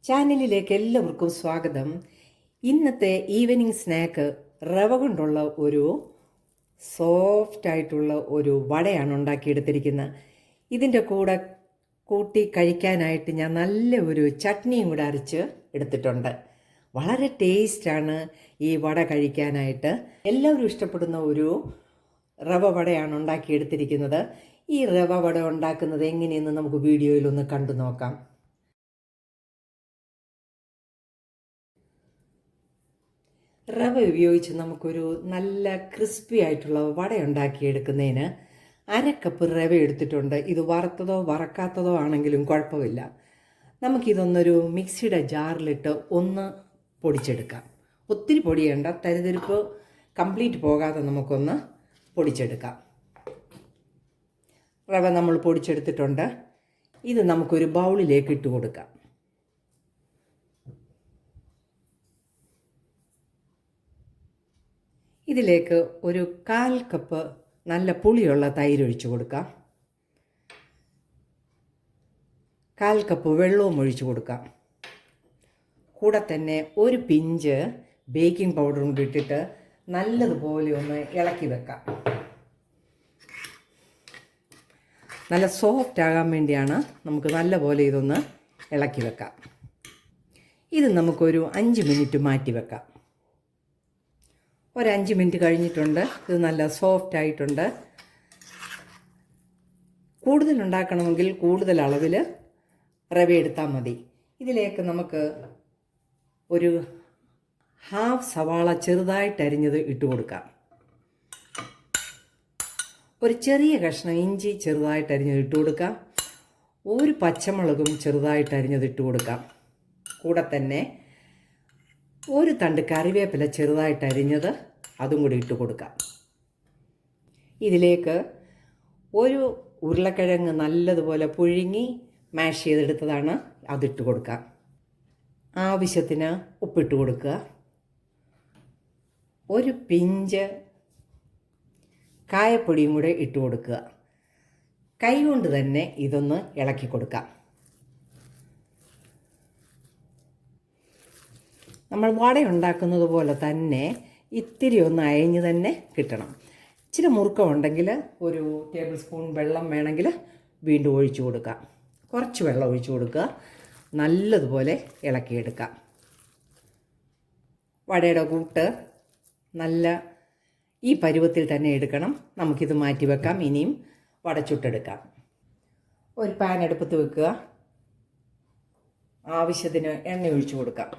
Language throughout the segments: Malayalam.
ചാനലിലേക്ക് എല്ലാവർക്കും സ്വാഗതം. ഇന്നത്തെ ഈവനിങ് സ്നാക്ക് റവ കൊണ്ടുള്ള ഒരു സോഫ്റ്റായിട്ടുള്ള ഒരു വടയാണ് ഉണ്ടാക്കിയെടുത്തിരിക്കുന്നത്. ഇതിൻ്റെ കൂടെ കൂട്ടി കഴിക്കാനായിട്ട് ഞാൻ നല്ല ഒരു ചട്നിയും കൂടെ അരച്ച് എടുത്തിട്ടുണ്ട്. വളരെ ടേസ്റ്റാണ് ഈ വട കഴിക്കാനായിട്ട്. എല്ലാവരും ഇഷ്ടപ്പെടുന്ന ഒരു റവ വടയാണ് ഉണ്ടാക്കിയെടുത്തിരിക്കുന്നത്. ഈ റവ വട ഉണ്ടാക്കുന്നത് എങ്ങനെയെന്ന് നമുക്ക് വീഡിയോയിലൊന്ന് കണ്ടു നോക്കാം. റവ ഉപയോഗിച്ച് നമുക്കൊരു നല്ല ക്രിസ്പി ആയിട്ടുള്ള വട ഉണ്ടാക്കിയെടുക്കുന്നതിന് 1/2 കപ്പ് റവ എടുത്തിട്ടുണ്ട്. ഇത് വറുത്തതോ വറക്കാത്തതോ ആണെങ്കിലും കുഴപ്പമില്ല. നമുക്കിതൊന്നൊരു മിക്സിയുടെ ജാറിലിട്ട് ഒന്ന് പൊടിച്ചെടുക്കാം. ഒത്തിരി പൊടിയേണ്ട, തരിതരിപ്പ് കംപ്ലീറ്റ് പോകാതെ നമുക്കൊന്ന് പൊടിച്ചെടുക്കാം. റവ നമ്മൾ പൊടിച്ചെടുത്തിട്ടുണ്ട്. ഇത് നമുക്കൊരു ബൗളിലേക്ക് ഇട്ട് കൊടുക്കാം. ഇതിലേക്ക് ഒരു 1/4 കപ്പ് നല്ല പുളിയുള്ള തൈര് ഒഴിച്ചു കൊടുക്കാം. 1/4 കപ്പ് വെള്ളവും ഒഴിച്ചു കൊടുക്കാം. കൂടെ തന്നെ ഒരു പിഞ്ച് ബേക്കിംഗ് പൗഡറും കൂടി ഇട്ടിട്ട് നല്ലതുപോലെ ഒന്ന് ഇളക്കി വെക്കാം. നല്ല സോഫ്റ്റ് ആകാൻ വേണ്ടിയാണ് നമുക്ക് നല്ലപോലെ ഇതൊന്ന് ഇളക്കി വെക്കാം. ഇത് നമുക്കൊരു 5 മിനിറ്റ് മാറ്റി വെക്കാം. ഒരു 5 മിനിറ്റ് കഴിഞ്ഞിട്ടുണ്ട്. ഇത് നല്ല സോഫ്റ്റ് ആയിട്ടുണ്ട്. കൂടുതൽ ഉണ്ടാക്കണമെങ്കിൽ കൂടുതൽ അളവിൽ റവ എടുത്താൽ മതി. ഇതിലേക്ക് നമുക്ക് ഒരു 1/2 സവാള ചെറുതായിട്ട് അരിഞ്ഞത് ഇട്ട് കൊടുക്കാം. ഒരു ചെറിയ കഷ്ണം ഇഞ്ചി ചെറുതായിട്ട് അരിഞ്ഞത് ഇട്ട് കൊടുക്കാം. ഒരു പച്ചമുളകും ചെറുതായിട്ട് അരിഞ്ഞത് ഇട്ട് കൊടുക്കാം. കൂടെ തന്നെ ഒരു തണ്ട് കറിവേപ്പില ചെറുതായിട്ട് അരിഞ്ഞത് അതും കൂടി ഇട്ട് കൊടുക്കാം. ഇതിലേക്ക് ഒരു ഉരുളക്കിഴങ്ങ് നല്ലതുപോലെ പുഴുങ്ങി മാഷ് ചെയ്തെടുത്തതാണ്, അതിട്ട് കൊടുക്കാം. ആവശ്യത്തിന് ഉപ്പിട്ട് കൊടുക്കുക. ഒരു പിഞ്ച് കായപ്പൊടിയും കൂടെ ഇട്ട് കൊടുക്കുക. കൈ കൊണ്ട് തന്നെ ഇതൊന്ന് ഇളക്കി കൊടുക്കാം. നമ്മൾ വട ഉണ്ടാക്കുന്നത് പോലെ തന്നെ ഇത്തിരി ഒന്ന് അയഞ്ഞ് തന്നെ കിട്ടണം. ഇച്ചിരി മുറുക്കമുണ്ടെങ്കിൽ ഒരു ടേബിൾ സ്പൂൺ വെള്ളം വേണമെങ്കിൽ വീണ്ടും ഒഴിച്ചു കൊടുക്കാം. കുറച്ച് വെള്ളം ഒഴിച്ചു കൊടുക്കുക. നല്ലതുപോലെ ഇളക്കിയെടുക്കാം. വടയുടെ കൂട്ട് നല്ല ഈ പരുവത്തിൽ തന്നെ എടുക്കണം. നമുക്കിത് മാറ്റി വെക്കാം. ഇനിയും വട ചുട്ടെടുക്കാം. ഒരു പാൻ അടുപ്പത്ത് വെക്കുക. ആവശ്യത്തിന് എണ്ണ ഒഴിച്ചു കൊടുക്കാം.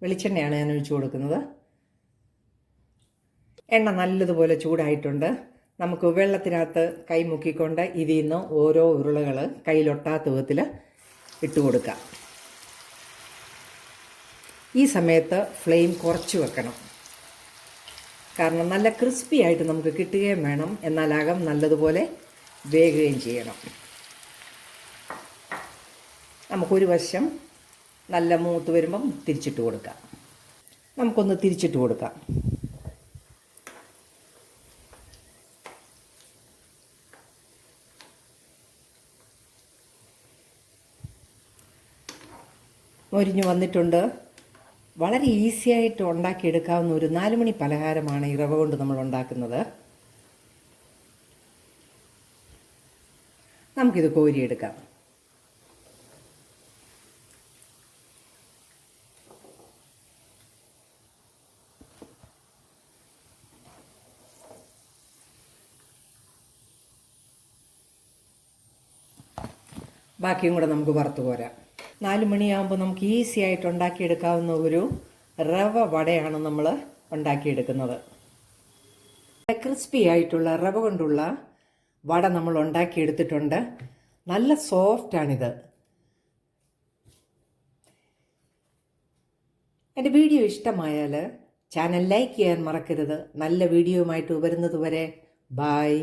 വെളിച്ചെണ്ണയാണ് ഞാൻ ഒഴിച്ചു കൊടുക്കുന്നത്. എണ്ണ നല്ലതുപോലെ ചൂടായിട്ടുണ്ട്. നമുക്ക് വെള്ളത്തിനകത്ത് കൈ മുക്കിക്കൊണ്ട് ഇതിൽ നിന്ന് ഓരോ ഉരുളകൾ കയ്യിലൊട്ടാത്ത വിധത്തിൽ ഇട്ട് കൊടുക്കാം. ഈ സമയത്ത് ഫ്ലെയിം കുറച്ച് വെക്കണം. കാരണം നല്ല ക്രിസ്പി ആയിട്ട് നമുക്ക് കിട്ടുകയും വേണം, എന്നാലാകം നല്ലതുപോലെ വേകുകയും ചെയ്യണം. നമുക്കൊരു വശം നല്ല മൂത്ത് വരുമ്പം തിരിച്ചിട്ട് കൊടുക്കാം. നമുക്കൊന്ന് തിരിച്ചിട്ട് കൊടുക്കാം. മൊരിഞ്ഞ് വന്നിട്ടുണ്ട്. വളരെ ഈസി ആയിട്ട് ഉണ്ടാക്കിയെടുക്കാവുന്ന ഒരു 4 മണി പലഹാരമാണ് ഈ റവ കൊണ്ട് നമ്മൾ ഉണ്ടാക്കുന്നത്. നമുക്കിത് കോരിയെടുക്കാം. ബാക്കിയും കൂടെ നമുക്ക് വറുത്ത് പോരാം. 4 മണിയാകുമ്പോൾ നമുക്ക് ഈസി ആയിട്ട് ഉണ്ടാക്കിയെടുക്കാവുന്ന ഒരു റവ വടയാണ് നമ്മൾ ഉണ്ടാക്കിയെടുക്കുന്നത്. ക്രിസ്പി ആയിട്ടുള്ള റവ കൊണ്ടുള്ള വട നമ്മൾ ഉണ്ടാക്കിയെടുത്തിട്ടുണ്ട്. നല്ല സോഫ്റ്റാണിത്. എൻ്റെ വീഡിയോ ഇഷ്ടമായാൽ ചാനൽ ലൈക്ക് ചെയ്യാൻ മറക്കരുത്. നല്ല വീഡിയോയുമായിട്ട് വരുന്നത് വരെ ബായ്.